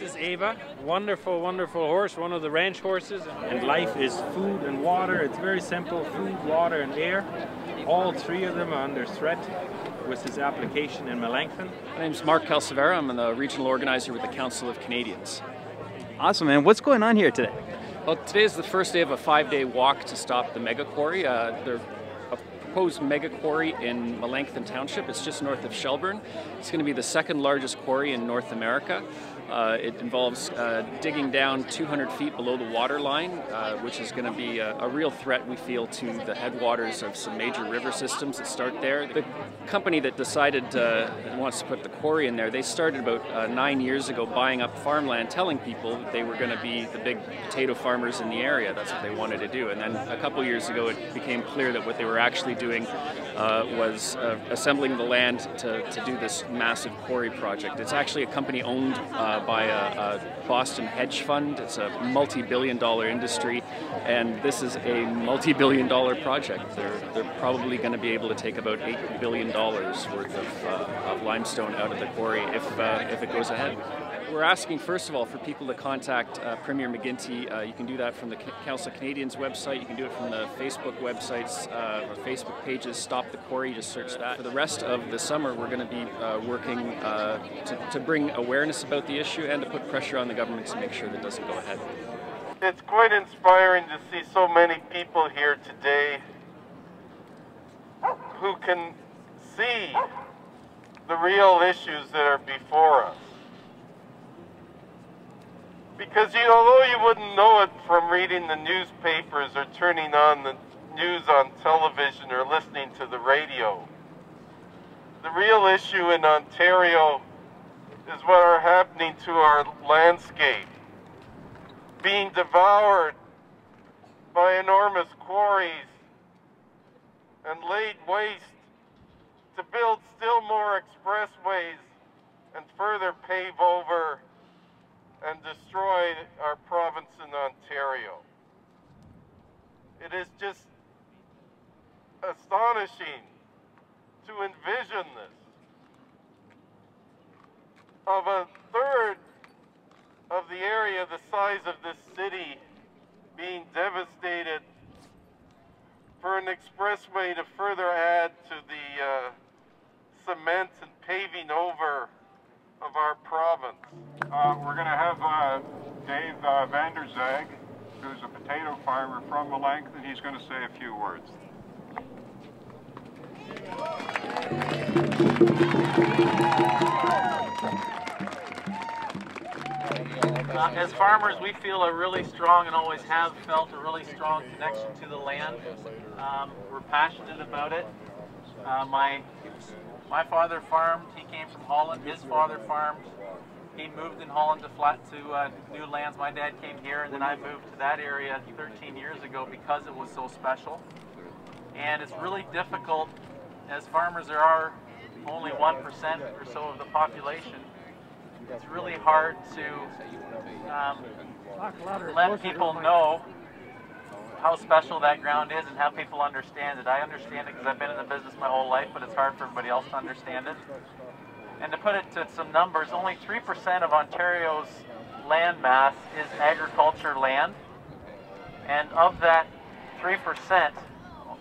This is Ava, wonderful, wonderful horse, one of the ranch horses. And life is food and water. It's very simple, food, water and air. All three of them are under threat with this application in Melancthon. My name is Mark Calcevera. I'm the regional organizer with the Council of Canadians. Awesome, man. What's going on here today? Well, today is the first day of a 5-day walk to stop the Mega-Quarry. They're a proposed Mega-Quarry in Melancthon Township. It's just north of Shelburne. It's going to be the second largest quarry in North America. It involves digging down 200 feet below the water line, which is going to be a real threat, we feel, to the headwaters of some major river systems that start there. The company that decided wants to put the quarry in there, they started about 9 years ago buying up farmland, telling people that they were going to be the big potato farmers in the area. That's what they wanted to do. And then a couple years ago it became clear that what they were actually doing was assembling the land to do this massive quarry project. It's actually a company owned by a Boston hedge fund. It's a multi-billion-dollar industry, and this is a multi-billion-dollar project. They're probably going to be able to take about $8 billion worth of limestone out of the quarry if it goes ahead. We're asking, first of all, for people to contact Premier McGuinty. You can do that from the Council of Canadians website. You can do it from the Facebook websites or Facebook pages. Stop the Quarry, just search that. For the rest of the summer, we're going to be working to bring awareness about the issue and to put pressure on the government to make sure that it doesn't go ahead. It's quite inspiring to see so many people here today who can see the real issues that are before us. Because although you wouldn't know it from reading the newspapers or turning on the news on television or listening to the radio, the real issue in Ontario is what are happening to our landscape, being devoured by enormous quarries and laid waste to build still more expressways and further pave over and destroy our province in Ontario. It is just astonishing to envision this. Of a third of the area the size of this city being devastated for an expressway to further add to the cement and paving over of our province. We're going to have Dave Vanderzag, who's a potato farmer from Melancthon. He's going to say a few words. As farmers, we feel a really strong, and always have felt a really strong connection to the land. We're passionate about it. My father farmed. He came from Holland. His father farmed. He moved in Holland to new lands. My dad came here, and then I moved to that area 13 years ago because it was so special. And it's really difficult, as farmers there are only 1% or so of the population. It's really hard to let people know how special that ground is and how people understand it. I understand it because I've been in the business my whole life, but it's hard for everybody else to understand it. And to put it to some numbers, only 3% of Ontario's land mass is agriculture land. And of that 3%,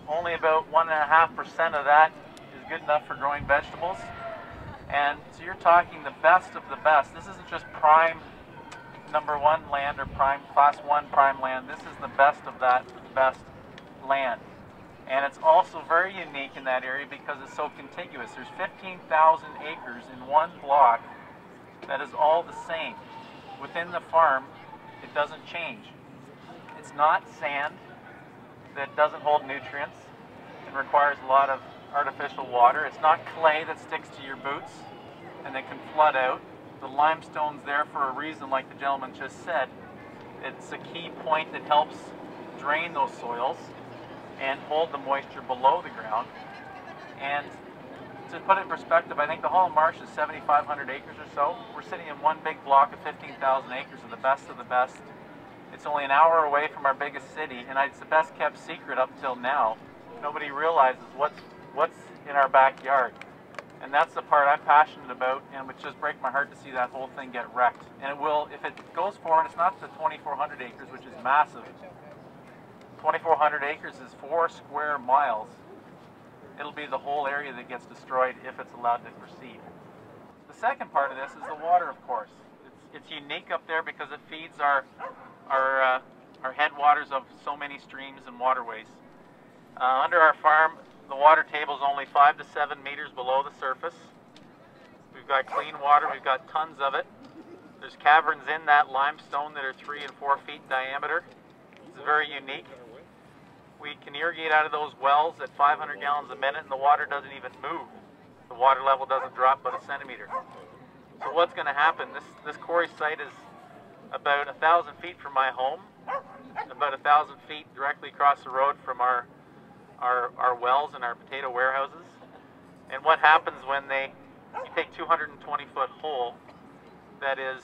only about 1.5% of that is good enough for growing vegetables. And so you're talking the best of the best. This isn't just prime #1 land or prime class 1 prime land. This is the best of that best land. And it's also very unique in that area because it's so contiguous. There's 15,000 acres in one block that is all the same. Within the farm, it doesn't change. It's not sand that doesn't hold nutrients and requires a lot of artificial water. It's not clay that sticks to your boots and that can flood out. The limestone's there for a reason, like the gentleman just said. It's a key point that helps drain those soils and hold the moisture below the ground. And to put it in perspective, I think the Holland Marsh is 7,500 acres or so. We're sitting in one big block of 15,000 acres of the best of the best. It's only an hour away from our biggest city, and it's the best kept secret up till now. Nobody realizes what's in our backyard. And that's the part I'm passionate about, and it would just break my heart to see that whole thing get wrecked. And it will, if it goes forward, it's not the 2,400 acres, which is massive. 2,400 acres is 4 square miles. It'll be the whole area that gets destroyed if it's allowed to proceed. The second part of this is the water, of course. It's unique up there because it feeds our headwaters of so many streams and waterways. Under our farm, the water table is only 5 to 7 meters below the surface. We've got clean water, we've got tons of it. There's caverns in that limestone that are 3 and 4 feet diameter. It's very unique. We can irrigate out of those wells at 500 gallons a minute and the water doesn't even move. The water level doesn't drop but a centimeter. So what's going to happen, this quarry site is about 1,000 feet from my home, about 1,000 feet directly across the road from our wells and our potato warehouses. And what happens when you take 220-foot hole that is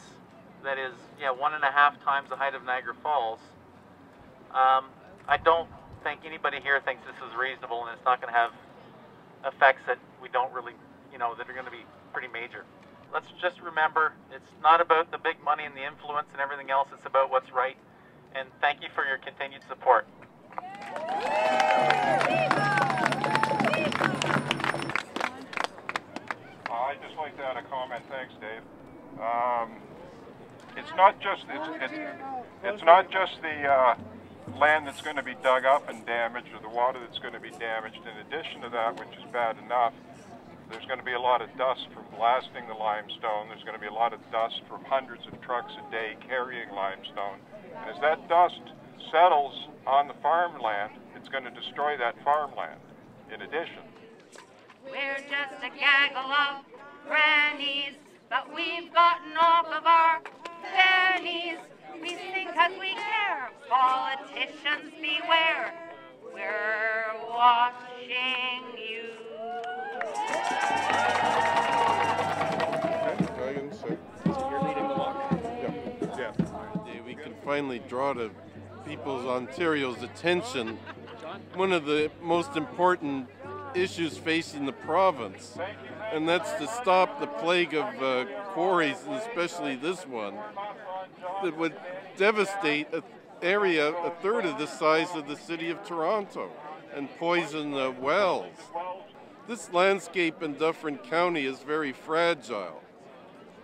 1.5 times the height of Niagara Falls. I don't think anybody here thinks this is reasonable, and it's not going to have effects that we don't really, that are going to be pretty major. Let's just remember, it's not about the big money and the influence and everything else, it's about what's right. And thank you for your continued support. I'd just like to add a comment. Thanks, Dave. It's not just the land that's going to be dug up and damaged, or the water that's going to be damaged. In addition to that, which is bad enough, there's going to be a lot of dust from blasting the limestone. There's going to be a lot of dust from hundreds of trucks a day carrying limestone. And as that dust settles on the farmland, it's going to destroy that farmland in addition. We're just a gaggle of grannies, but we've gotten off of our fannies. We sing 'cause we care. Politicians beware. We're watching you. You're leading the walk. Yeah. We can finally draw to Ontario's attention one of the most important issues facing the province, and that's to stop the plague of quarries, and especially this one, that would devastate an area a third of the size of the city of Toronto and poison wells. This landscape in Dufferin County is very fragile.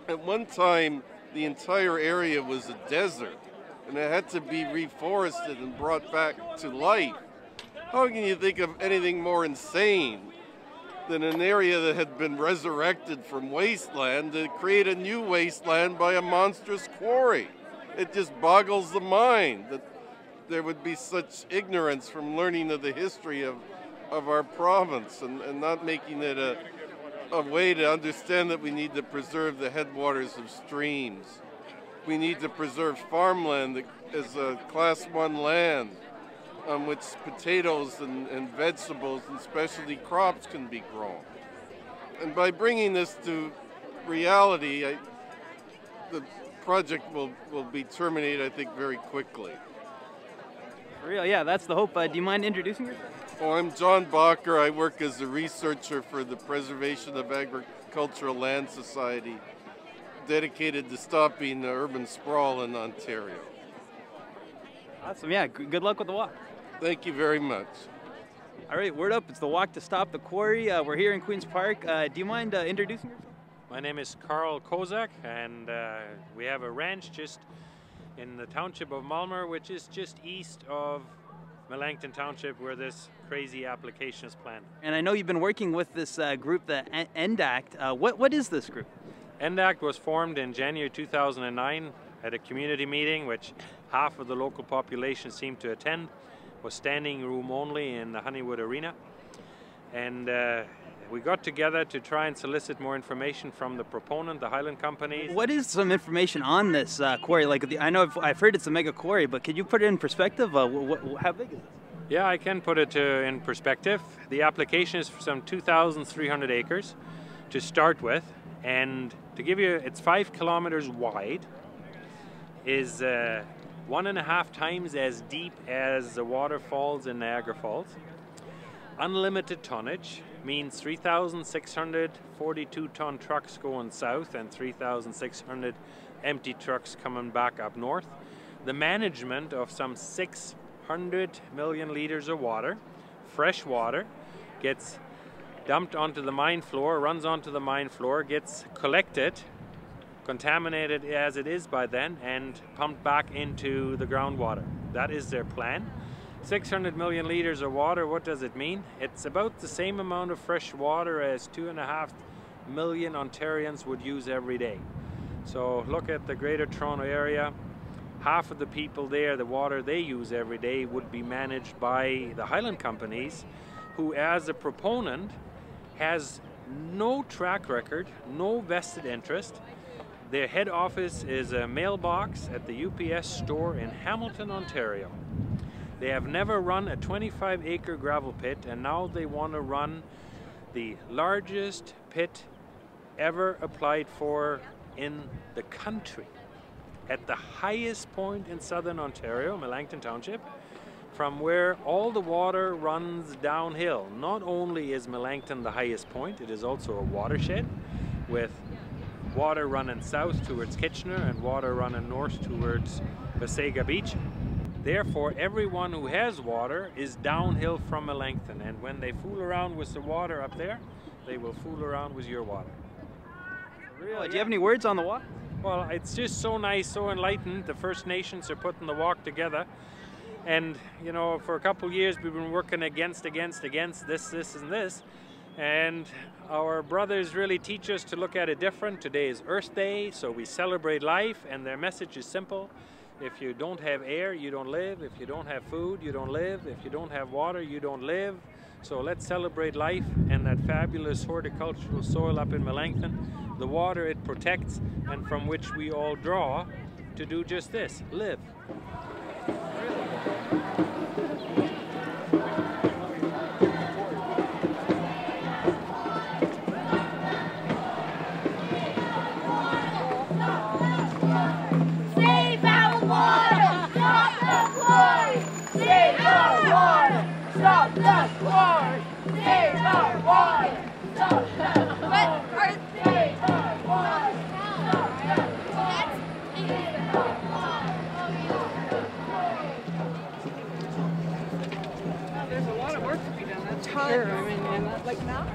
At one time, the entire area was a desert, and it had to be reforested and brought back to life. How can you think of anything more insane than an area that had been resurrected from wasteland to create a new wasteland by a monstrous quarry? It just boggles the mind that there would be such ignorance from learning of the history of our province and not making it a way to understand that we need to preserve the headwaters of streams. We need to preserve farmland as a Class 1 land on which potatoes and vegetables and specialty crops can be grown. And by bringing this to reality, the project will be terminated, I think, very quickly. For real, yeah, that's the hope. Do you mind introducing yourself? Oh, I'm John Bacher. I work as a researcher for the Preservation of Agricultural Land Society, dedicated to stopping urban sprawl in Ontario. Awesome, yeah, good luck with the walk. Thank you very much. All right, word up, it's the walk to stop the quarry. We're here in Queen's Park. Do you mind introducing yourself? My name is Carl Kozak, and we have a ranch just in the township of Malmer, which is just east of Melancthon Township, where this crazy application is planned. And I know you've been working with this group, the EndAct. What is this group? EndAct was formed in January 2009 at a community meeting, which half of the local population seemed to attend. It was standing room only in the Honeywood Arena. And we got together to try and solicit more information from the proponent, the Highland companies. What is some information on this quarry? Like, I know I've heard it's a mega quarry, but could you put it in perspective? How big is it? Yeah, I can put it in perspective. The application is for some 2,300 acres to start with, and to give you, it's 5 kilometers wide, is 1.5 times as deep as the waterfalls in Niagara Falls, unlimited tonnage, means 3,642 ton trucks going south and 3,600 empty trucks coming back up north. The management of some 600 million liters of water, fresh water, gets dumped onto the mine floor, runs onto the mine floor, gets collected, contaminated as it is by then, and pumped back into the groundwater. That is their plan. 600 million liters of water, what does it mean? It's about the same amount of fresh water as 2.5 million Ontarians would use every day. So look at the Greater Toronto Area. Half of the people there, the water they use every day would be managed by the Highland companies, who as a proponent has no track record, no vested interest. Their head office is a mailbox at the UPS store in Hamilton, Ontario. They have never run a 25-acre gravel pit, and now they want to run the largest pit ever applied for in the country. At the highest point in southern Ontario, Melancthon Township, from where all the water runs downhill. Not only is Melancthon the highest point, it is also a watershed with water running south towards Kitchener and water running north towards Wasaga Beach. Therefore, everyone who has water is downhill from Melancthon, and when they fool around with the water up there, they will fool around with your water. Really? Do you have any words on the walk? Well, it's just so nice, so enlightened. The First Nations are putting the walk together. And, you know, for a couple of years we've been working against this, and this. And our brothers really teach us to look at it different. Today is Earth Day, so we celebrate life, and their message is simple. If you don't have air, you don't live. If you don't have food, you don't live. If you don't have water, you don't live. So let's celebrate life and that fabulous horticultural soil up in Melancthon, the water it protects and from which we all draw to do just this, live. Stop the quarry! Save our water! Stop the quarry! Save our water! There's a lot of work to be done, that's for sure. I mean, and like now?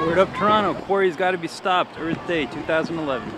Word up Toronto, quarry's got to be stopped. Earth Day 2011.